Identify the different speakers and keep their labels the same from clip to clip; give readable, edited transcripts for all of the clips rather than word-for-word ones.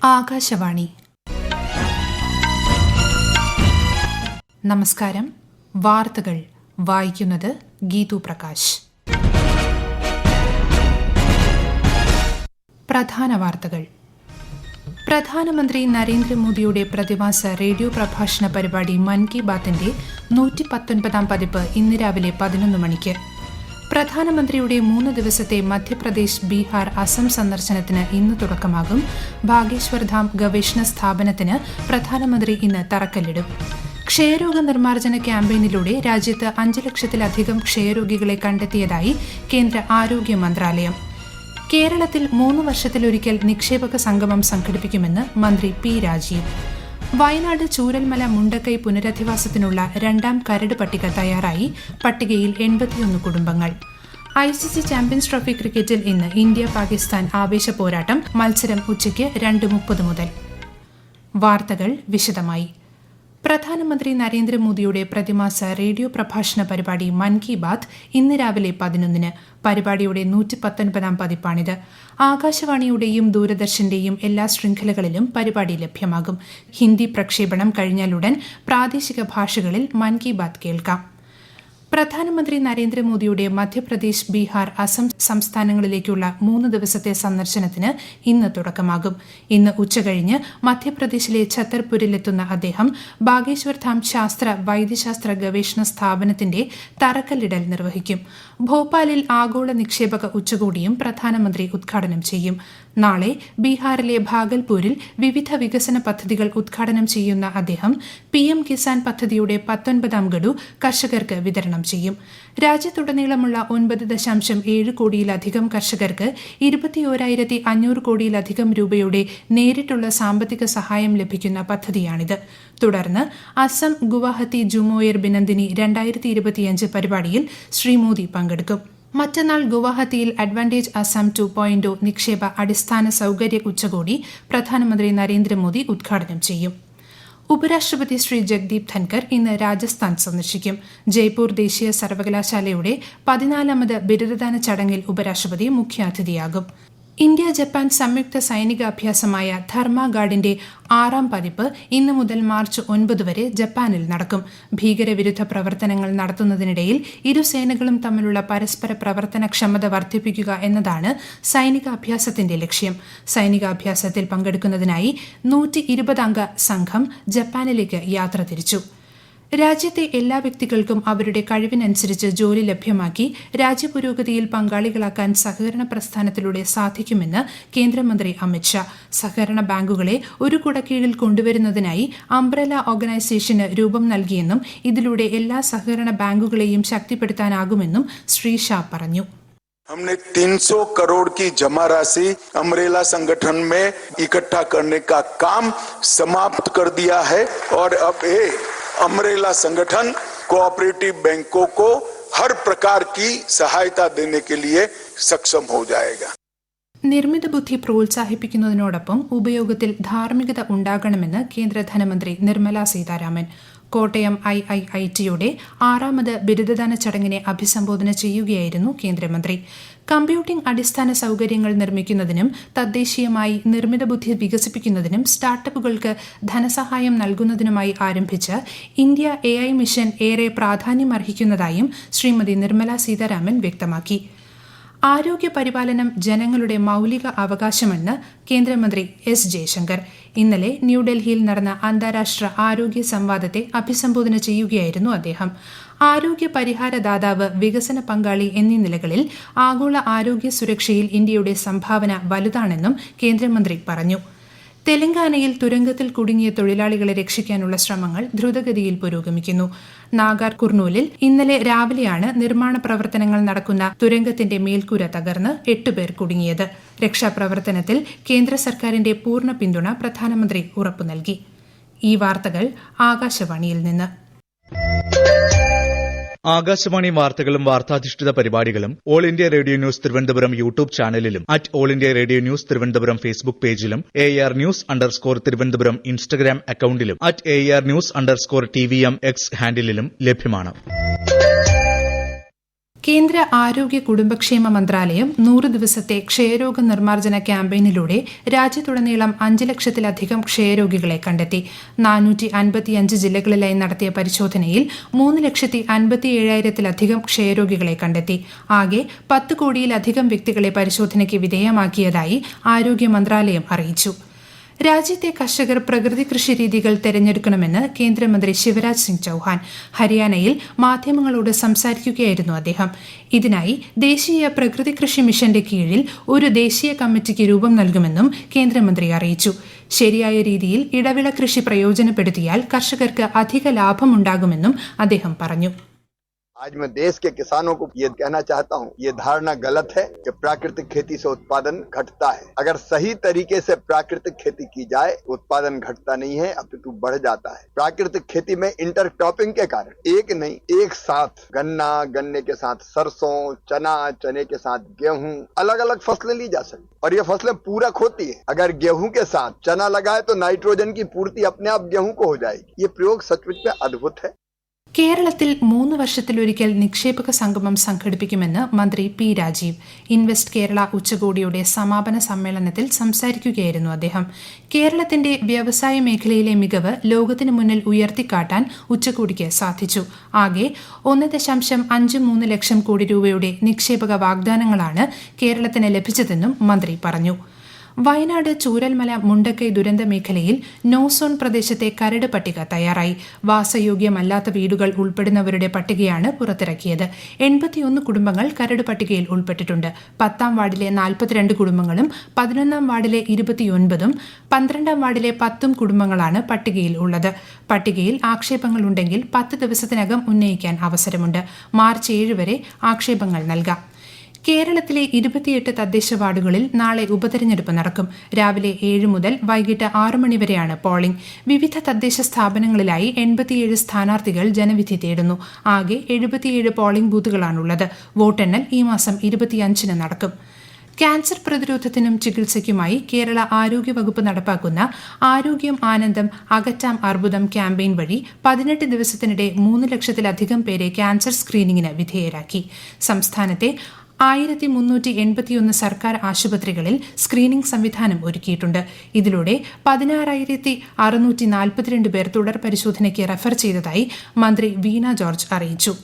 Speaker 1: ആകാശവാണി. നമസ്കാരം. വാർത്തകൾ വായിക്കുന്നത് ഗീതു പ്രകാശ്. പ്രധാന വാർത്തകൾ. പ്രധാനമന്ത്രി നരേന്ദ്രമോദിയുടെ പ്രതിമാസ റേഡിയോ പ്രഭാഷണ പരിപാടി മൻ കി ബാത്തിന്റെ 119 പതിപ്പ് ഇന്ന് രാവിലെ 11 മണിക്ക്. പ്രധാനമന്ത്രിയുടെ 3 ദിവസത്തെ മധ്യപ്രദേശ്, ബീഹാർ, അസം സന്ദർശനത്തിന് ഇന്ന് തുടക്കമാകും. ബാഗേശ്വർ ധാം ഗവേഷണ സ്ഥാപനത്തിന് പ്രധാനമന്ത്രി ഇന്ന് തറക്കല്ലിടും. ക്ഷയരോഗ നിർമ്മാർജ്ജന ക്യാമ്പയിനിലൂടെ രാജ്യത്ത് 5 ലക്ഷത്തിലധികം ക്ഷയരോഗികളെ കണ്ടെത്തിയതായി കേന്ദ്ര ആരോഗ്യ മന്ത്രാലയം. കേരളത്തിൽ 3 വർഷത്തിലൊരിക്കൽ നിക്ഷേപക സംഗമം സംഘടിപ്പിക്കുമെന്ന് മന്ത്രി പി രാജീവ്. വയനാട് ചൂരൽമല മുണ്ടക്കൈ പുനരധിവാസത്തിനുള്ള 2ാം കരട് പട്ടിക തയ്യാറായി. പട്ടികയിൽ 81 കുടുംബങ്ങൾ. ICC ചാമ്പ്യൻസ് ട്രോഫി ക്രിക്കറ്റിൽ ഇന്ന് ഇന്ത്യ പാകിസ്ഥാൻ ആവേശ പോരാട്ടം. മത്സരം ഉച്ചയ്ക്ക് 2:30 മുതൽ. വാർത്തകൾ വിശദമായി. പ്രധാനമന്ത്രി നരേന്ദ്രമോദിയുടെ പ്രതിമാസ റേഡിയോ പ്രഭാഷണ പരിപാടി മൻ കി ബാത് ഇന്ന് രാവിലെ 11-ന്. പരിപാടിയുടെ 119 പതിപ്പാണിത്. ആകാശവാണിയുടെയും ദൂരദർശന്റെയും എല്ലാ ശൃംഖലകളിലും പരിപാടി ലഭ്യമാകും. ഹിന്ദി പ്രക്ഷേപണം കഴിഞ്ഞാലുടൻ പ്രാദേശിക ഭാഷകളിൽ മൻ കി ബാത് കേൾക്കാം. പ്രധാനമന്ത്രി നരേന്ദ്രമോദിയുടെ മധ്യപ്രദേശ്, ബീഹാർ, അസം സംസ്ഥാനങ്ങളിലേക്കുള്ള 3 ദിവസത്തെ സന്ദർശനത്തിന് ഇന്ന് തുടക്കമാകും. ഇന്ന് ഉച്ചകഴിഞ്ഞ് മധ്യപ്രദേശിലെ ഛത്തർപൂരിലെത്തുന്ന അദ്ദേഹം ബാഗേശ്വർ ധാം ശാസ്ത്ര വൈദ്യശാസ്ത്ര ഗവേഷണ സ്ഥാപനത്തിന്റെ തറക്കല്ലിടൽ നിർവഹിക്കും. ഭോപ്പാലിൽ ആഗോള നിക്ഷേപക ഉച്ചകോടിയും പ്രധാനമന്ത്രി ഉദ്ഘാടനം ചെയ്യും. നാളെ ബീഹാറിലെ ഭാഗൽപൂരിൽ വിവിധ വികസന പദ്ധതികൾ ഉദ്ഘാടനം ചെയ്യുന്ന അദ്ദേഹം PM കിസാൻ പദ്ധതിയുടെ 19ാം ഗഡു കർഷകർക്ക് വിതരണം ചെയ്യും. രാജ്യത്തുടനീളമുള്ള 9.7 കോടിയിലധികം കർഷകർക്ക് 21,500 കോടിയിലധികം രൂപയുടെ നേരിട്ടുള്ള സാമ്പത്തിക സഹായം ലഭിക്കുന്ന പദ്ധതിയാണിത്. തുടർന്ന് അസം, ഗുവാഹത്തി, ജുമോയർ, ബിനന്ദിനി 2025 പരിപാടിയിൽ ശ്രീ മോദി പങ്കെടുക്കും. മറ്റന്നാൾ ഗുവാഹത്തിയിൽ അഡ്വാൻറ്റേജ് അസം 2.0 നിക്ഷേപ അടിസ്ഥാന സൌകര്യ ഉച്ചകോടി പ്രധാനമന്ത്രി നരേന്ദ്രമോദി ഉദ്ഘാടനം ചെയ്യും. ഉപരാഷ്ട്രപതി ശ്രീ ജഗ്ദീപ് ധൻകർ ഇന്ന് രാജസ്ഥാൻ സന്ദർശിക്കും. ജയ്പൂർ ദേശീയ സർവകലാശാലയുടെ 14ാമത് ബിരുദദാന ചടങ്ങിൽ ഉപരാഷ്ട്രപതി മുഖ്യാതിഥിയാകും. ഇന്ത്യ ജപ്പാൻ സംയുക്ത സൈനിക അഭ്യാസമായ ധർമ്മ ഗാർഡിന്റെ 6ാം പതിപ്പ് ഇന്ന് മുതൽ മാർച്ച് 9 വരെ ജപ്പാനിൽ നടക്കും. ഭീകരവിരുദ്ധ പ്രവർത്തനങ്ങൾ നടത്തുന്നതിനിടയിൽ ഇരു സേനകളും തമ്മിലുള്ള പരസ്പര പ്രവർത്തനക്ഷമത വർദ്ധിപ്പിക്കുക എന്നതാണ് സൈനികാഭ്യാസത്തിന്റെ ലക്ഷ്യം. സൈനികാഭ്യാസത്തിൽ പങ്കെടുക്കുന്നതിനായി 120 അംഗ സംഘം ജപ്പാനിലേക്ക് യാത്ര തിരിച്ചു. രാജ്യത്തെ എല്ലാ വ്യക്തികൾക്കും അവരുടെ കഴിവിനനുസരിച്ച് ജോലി ലഭ്യമാക്കി രാജ്യപുരോഗതിയിൽ പങ്കാളികളാക്കാൻ സഹകരണ പ്രസ്ഥാനത്തിലൂടെ സാധിക്കുമെന്ന് കേന്ദ്രമന്ത്രി അമിത്ഷാ. സഹകരണ ബാങ്കുകളെ ഒരു കുടക്കീഴിൽ കൊണ്ടുവരുന്നതിനായി അംബ്രല ഓർഗനൈസേഷന് രൂപം നൽകിയെന്നും ഇതിലൂടെ എല്ലാ സഹകരണ ബാങ്കുകളെയും ശക്തിപ്പെടുത്താനാകുമെന്നും ശ്രീ ഷാ പറഞ്ഞു.
Speaker 2: हमने 300 करोड़ की जमा राशि अम्ब्रेला संगठन में इकट्ठा करने का काम समाप्त कर दिया है और अब ये अम्ब्रेला संगठन कोऑपरेटिव बैंकों को हर प्रकार की सहायता देने के लिए सक्षम हो जाएगा.
Speaker 1: നിർമ്മിത ബുദ്ധി പ്രോത്സാഹിപ്പിക്കുന്നതിനോടൊപ്പം ഉപയോഗത്തിൽ ധാർമ്മികത ഉണ്ടാകണമെന്ന് കേന്ദ്ര ധനമന്ത്രി നിർമ്മല സീതാരാമൻ. കോട്ടയം IIITയുടെ 6ാമത് ബിരുദദാന ചടങ്ങിനെ അഭിസംബോധന ചെയ്യുകയായിരുന്നു കേന്ദ്രമന്ത്രി. കമ്പ്യൂട്ടിംഗ് അടിസ്ഥാന സൌകര്യങ്ങൾ നിർമ്മിക്കുന്നതിനും തദ്ദേശീയമായി നിർമ്മിത ബുദ്ധി വികസിപ്പിക്കുന്നതിനും സ്റ്റാർട്ടപ്പുകൾക്ക് ധനസഹായം നൽകുന്നതിനുമായി ആരംഭിച്ച ഇന്ത്യ AI മിഷൻ ഏറെ പ്രാധാന്യമർഹിക്കുന്നതായും ശ്രീമതി നിർമ്മല സീതാരാമൻ വ്യക്തമാക്കി. ആരോഗ്യ പരിപാലനം ജനങ്ങളുടെ മൌലിക അവകാശമെന്ന് കേന്ദ്രമന്ത്രി S ജയശങ്കർ. ഇന്നലെ ന്യൂഡൽഹിയിൽ നടന്ന അന്താരാഷ്ട്ര ആരോഗ്യ സംവാദത്തെ അഭിസംബോധന ചെയ്യുകയായിരുന്നു അദ്ദേഹം. ആരോഗ്യ പരിഹാരദാതാവ്, വികസന പങ്കാളി എന്നീ നിലകളിൽ ആഗോള ആരോഗ്യ സുരക്ഷയിൽ ഇന്ത്യയുടെ സംഭാവന വലുതാണെന്നും കേന്ദ്രമന്ത്രി പറഞ്ഞു. തെലങ്കാനയിൽ തുരങ്കത്തിൽ കുടുങ്ങിയ തൊഴിലാളികളെ രക്ഷിക്കാനുള്ള ശ്രമങ്ങൾ ദ്രുതഗതിയിൽ പുരോഗമിക്കുന്നു. നാഗർ കുർണൂലിൽ ഇന്നലെ രാവിലെയാണ് നിർമ്മാണ പ്രവർത്തനങ്ങൾ നടക്കുന്ന തുരങ്കത്തിന്റെ മേൽക്കൂര തകർന്ന് 8 പേർ കുടുങ്ങിയത്. രക്ഷാപ്രവർത്തനത്തിൽ കേന്ദ്ര സർക്കാരിന്റെ പൂർണ്ണ പിന്തുണ പ്രധാനമന്ത്രി ഉറപ്പു നൽകി. ഈ വാർത്തകൾ ആകാശവാണിയിൽ നിന്ന്.
Speaker 3: ആകാശവാണി വാർത്തകളും വാർത്താധിഷ്ഠിത പരിപാടികളും All India Radio News Thiruvananthapuram YouTube ചാനലിലും All India Radio News Thiruvananthapuram Facebook പേജിലും AR News_ തിരുവനന്തപുരം ഇൻസ്റ്റഗ്രാം അക്കൌണ്ടിലും AR News_TVM X ഹാൻഡിലും ലഭ്യമാണ്.
Speaker 1: കേന്ദ്ര ആരോഗ്യ കുടുംബക്ഷേമ മന്ത്രാലയം 100 ദിവസത്തെ ക്ഷയരോഗ നിർമ്മാർജ്ജന ക്യാമ്പയിനിലൂടെ രാജ്യത്തുടനീളം 5 ലക്ഷത്തിലധികം ക്ഷയരോഗികളെ കണ്ടെത്തി. 455 ജില്ലകളിലായി നടത്തിയ പരിശോധനയിൽ 3,57,000-ത്തിലധികം ക്ഷയരോഗികളെ കണ്ടെത്തി. ആകെ 10 കോടിയിലധികം വ്യക്തികളെ പരിശോധനയ്ക്ക് വിധേയമാക്കിയതായി ആരോഗ്യ മന്ത്രാലയം അറിയിച്ചു. രാജ്യത്തെ കർഷകർ പ്രകൃതി കൃഷി രീതികൾ തെരഞ്ഞെടുക്കണമെന്ന് കേന്ദ്രമന്ത്രി ശിവരാജ് സിംഗ് ചൌഹാൻ ഹരിയാനയിൽ മാധ്യമങ്ങളോട് സംസാരിക്കുകയായിരുന്നു അദ്ദേഹം. ഇതിനായി ദേശീയ പ്രകൃതി കൃഷി മിഷന്റെ കീഴിൽ ഒരു ദേശീയ കമ്മിറ്റിക്ക് രൂപം നൽകുമെന്നും കേന്ദ്രമന്ത്രി അറിയിച്ചു. ശരിയായ രീതിയിൽ ഇടവിള കൃഷി പ്രയോജനപ്പെടുത്തിയാൽ കർഷകർക്ക് അധിക ലാഭമുണ്ടാകുമെന്നും അദ്ദേഹം പറഞ്ഞു.
Speaker 4: आज मैं देश के किसानों को ये कहना चाहता हूँ, ये धारणा गलत है कि प्राकृतिक खेती से उत्पादन घटता है. अगर सही तरीके से प्राकृतिक खेती की जाए उत्पादन घटता नहीं है अपितु बढ़ जाता है. प्राकृतिक खेती में इंटरक्रॉपिंग के कारण एक नहीं एक साथ गन्ना, गन्ने के साथ सरसों, चना, चने के साथ गेहूं, अलग अलग फसलें ली जा सकती और ये फसलें पूरक होती है. अगर गेहूं के साथ चना लगाए तो नाइट्रोजन की पूर्ति अपने आप गेहूं को हो जाएगी. ये प्रयोग सचमुच में अद्भुत है.
Speaker 1: കേരളത്തിൽ 3 വർഷത്തിലൊരിക്കൽ നിക്ഷേപക സംഗമം സംഘടിപ്പിക്കുമെന്ന് മന്ത്രി പി രാജീവ്. ഇൻവെസ്റ്റ് കേരള ഉച്ചകോടിയുടെ സമാപന സമ്മേളനത്തിൽ സംസാരിക്കുകയായിരുന്നു അദ്ദേഹം. കേരളത്തിന്റെ വ്യവസായ മേഖലയിലെ മികവ് ലോകത്തിന് മുന്നിൽ ഉയർത്തിക്കാട്ടാൻ ഉച്ചകോടിക്ക് സാധിച്ചു. ആകെ 1.53 ലക്ഷം കോടി രൂപയുടെ നിക്ഷേപക വാഗ്ദാനങ്ങളാണ് കേരളത്തിന് ലഭിച്ചതെന്നും മന്ത്രി പറഞ്ഞു. വയനാട് ചൂരൽമല മുണ്ടക്കൈ ദുരന്ത മേഖലയിൽ നോ സോൺ പ്രദേശത്തെ കരട് പട്ടിക തയ്യാറായി. വാസയോഗ്യമല്ലാത്ത വീടുകൾ ഉൾപ്പെടുന്നവരുടെ പട്ടികയാണ് പുറത്തിറക്കിയത്. 81 കുടുംബങ്ങൾ കരട് പട്ടികയിൽ ഉൾപ്പെട്ടിട്ടുണ്ട്. 10ാം വാർഡിലെ 42 കുടുംബങ്ങളും 11ാം വാർഡിലെ 29ഉം 12ാം വാർഡിലെ 10ഉം കുടുംബങ്ങളാണ് പട്ടികയിൽ ഉള്ളത്. പട്ടികയിൽ ആക്ഷേപങ്ങളുണ്ടെങ്കിൽ 10 ദിവസത്തിനകം ഉന്നയിക്കാൻ അവസരമുണ്ട്. മാർച്ച് 7 വരെ ആക്ഷേപങ്ങൾ നൽകാം. കേരളത്തിലെ 28 തദ്ദേശ വാർഡുകളിൽ നാളെ ഉപതെരഞ്ഞെടുപ്പ് നടക്കും. രാവിലെ 7 മുതൽ വൈകിട്ട് 6 മണിവരെയാണ് പോളിംഗ്. വിവിധ തദ്ദേശ സ്ഥാപനങ്ങളിലായി 87 സ്ഥാനാർത്ഥികൾ ജനവിധി തേടുന്നു. ആകെ 77 പോളിംഗ് ബൂത്തുകളാണുള്ളത്. വോട്ടെണ്ണൽ ഈ മാസം 25-ന് നടക്കും. ക്യാൻസർ പ്രതിരോധത്തിനും ചികിത്സയ്ക്കുമായി കേരള ആരോഗ്യവകുപ്പ് നടപ്പാക്കുന്ന ആരോഗ്യം ആനന്ദം അകറ്റാം അർബുദം ക്യാമ്പയിൻ വഴി 18 ദിവസത്തിനിടെ 3 ലക്ഷത്തിലധികം പേരെ ക്യാൻസർ സ്ക്രീനിംഗിന് വിധേയരാക്കി. സംസ്ഥാനത്തെ 1381 സർക്കാർ ആശുപത്രികളിൽ സ്ക്രീനിംഗ് സംവിധാനം ഒരുക്കിയിട്ടുണ്ട്. ഇതിലൂടെ 16,642 പേർ തുടർ പരിശോധനയ്ക്ക് റഫർ ചെയ്തതായി മന്ത്രി വീണ ജോർജ് അറിയിച്ചു.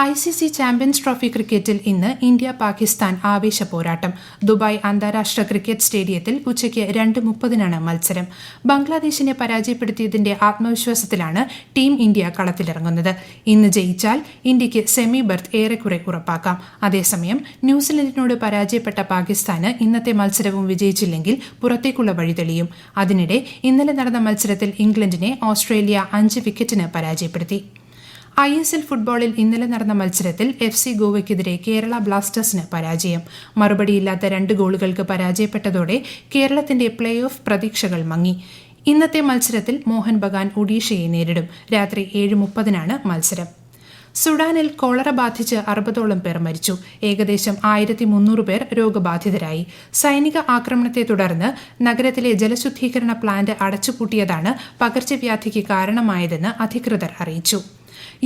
Speaker 1: ICC ചാമ്പ്യൻസ് ട്രോഫി ക്രിക്കറ്റിൽ ഇന്ന് ഇന്ത്യ പാകിസ്ഥാൻ ആവേശ പോരാട്ടം. ദുബായ് അന്താരാഷ്ട്ര ക്രിക്കറ്റ് സ്റ്റേഡിയത്തിൽ ഉച്ചയ്ക്ക് 2:30-നാണ് മത്സരം. ബംഗ്ലാദേശിനെ പരാജയപ്പെടുത്തിയതിന്റെ ആത്മവിശ്വാസത്തിലാണ് ടീം ഇന്ത്യ കളത്തിലിറങ്ങുന്നത്. ഇന്ന് ജയിച്ചാൽ ഇന്ത്യയ്ക്ക് സെമി ബർത്ത് ഏറെക്കുറെ ഉറപ്പാക്കാം. അതേസമയം ന്യൂസിലൻഡിനോട് പരാജയപ്പെട്ട പാകിസ്ഥാന് ഇന്നത്തെ മത്സരവും വിജയിച്ചില്ലെങ്കിൽ പുറത്തേക്കുള്ള വഴി തെളിയും. അതിനിടെ ഇന്നലെ നടന്ന മത്സരത്തിൽ ഇംഗ്ലണ്ടിനെ ഓസ്ട്രേലിയ 5 വിക്കറ്റിന് പരാജയപ്പെടുത്തി. ISL ഫുട്ബോളിൽ ഇന്നലെ നടന്ന മത്സരത്തിൽ FC ഗോവയ്ക്കെതിരെ കേരള ബ്ലാസ്റ്റേഴ്സിന് പരാജയം. മറുപടിയില്ലാത്ത 2 ഗോളുകൾക്ക് പരാജയപ്പെട്ടതോടെ കേരളത്തിന്റെ പ്ലേ ഓഫ് പ്രതീക്ഷകൾ മങ്ങി. ഇന്നത്തെ മത്സരത്തിൽ മോഹൻ ബഗാൻ ഒഡീഷയെ നേരിടും. രാത്രി 7:30-നാണ് മത്സരം. സുഡാനിൽ കോളറ ബാധിച്ച് 60ഓളം പേർ മരിച്ചു. ഏകദേശം 1300 പേർ രോഗബാധിതരായി. സൈനിക ആക്രമണത്തെ തുടർന്ന് നഗരത്തിലെ ജലശുദ്ധീകരണ പ്ലാന്റ് അടച്ചുപൂട്ടിയതാണ് പകർച്ചവ്യാധിക്ക് കാരണമായതെന്ന് അധികൃതർ അറിയിച്ചു.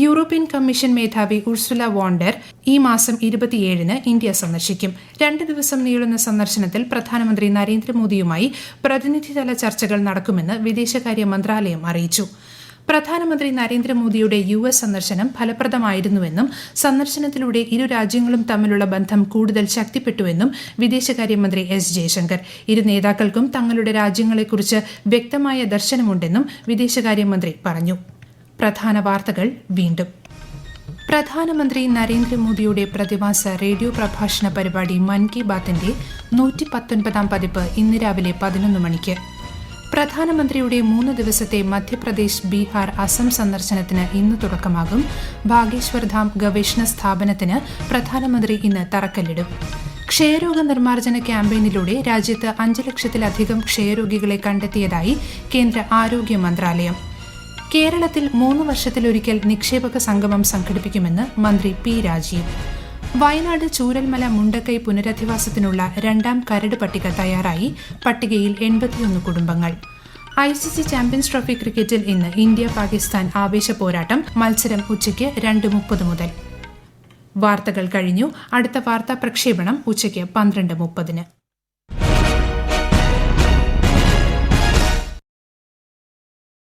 Speaker 1: യൂറോപ്യൻ കമ്മീഷൻ മേധാവി ഉർസുല വോണ്ടർ ഈ മാസം 27-ന് ഇന്ത്യ സന്ദർശിക്കും. 2 ദിവസം നീളുന്ന സന്ദർശനത്തിൽ പ്രധാനമന്ത്രി നരേന്ദ്രമോദിയുമായി പ്രതിനിധിതല ചർച്ചകൾ നടക്കുമെന്ന് വിദേശകാര്യ മന്ത്രാലയം അറിയിച്ചു. പ്രധാനമന്ത്രി നരേന്ദ്രമോദിയുടെ US സന്ദർശനം ഫലപ്രദമായിരുന്നുവെന്നും സന്ദർശനത്തിലൂടെ ഇരു രാജ്യങ്ങളും തമ്മിലുള്ള ബന്ധം കൂടുതൽ ശക്തിപ്പെട്ടുവെന്നും വിദേശകാര്യമന്ത്രി S. ജയശങ്കർ. ഇരു നേതാക്കൾക്കും തങ്ങളുടെ രാജ്യങ്ങളെക്കുറിച്ച് വ്യക്തമായ ദർശനമുണ്ടെന്നും വിദേശകാര്യമന്ത്രി പറഞ്ഞു. പ്രധാന വാർത്തകൾ വീണ്ടും. പ്രധാനമന്ത്രി നരേന്ദ്രമോദിയുടെ പ്രതിമാസ റേഡിയോ പ്രഭാഷണ പരിപാടി മൻ കി ബാത്തിന്റെ 119-ാം പതിപ്പ് ഇന്ന് രാവിലെ 11 മണിക്ക്. പ്രധാനമന്ത്രിയുടെ 3 ദിവസത്തെ മധ്യപ്രദേശ്, ബീഹാർ, അസം സന്ദർശനത്തിന് ഇന്ന് തുടക്കമാകും. ഭാഗേശ്വർ ധാം ഗവേഷണ സ്ഥാപനത്തിന് പ്രധാനമന്ത്രി ഇന്ന് തറക്കല്ലിടും. ക്ഷയരോഗ നിർമ്മാർജ്ജന ക്യാമ്പയിനിലൂടെ രാജ്യത്ത് 5 ലക്ഷത്തിലധികം ക്ഷയരോഗികളെ കണ്ടെത്തിയതായി കേന്ദ്ര ആരോഗ്യ മന്ത്രാലയം. കേരളത്തിൽ 3 വർഷത്തിലൊരിക്കൽ നിക്ഷേപക സംഗമം സംഘടിപ്പിക്കുമെന്ന് മന്ത്രി പി രാജീവ്. വയനാട് ചൂരൽമല മുണ്ടക്കൈ പുനരധിവാസത്തിനുള്ള 2ാം കരട് പട്ടിക തയ്യാറായി. പട്ടികയിൽ 81 കുടുംബങ്ങൾ. ICC ചാമ്പ്യൻസ് ട്രോഫി ക്രിക്കറ്റിൽ ഇന്ന് ഇന്ത്യ പാകിസ്ഥാൻ ആവേശ പോരാട്ടം. മത്സരം ഉച്ചയ്ക്ക് 2:30 മുതൽ. വാർത്തകൾ കഴിഞ്ഞു. അടുത്ത വാർത്താ പ്രക്ഷേപണം ഉച്ചയ്ക്ക് 12:30.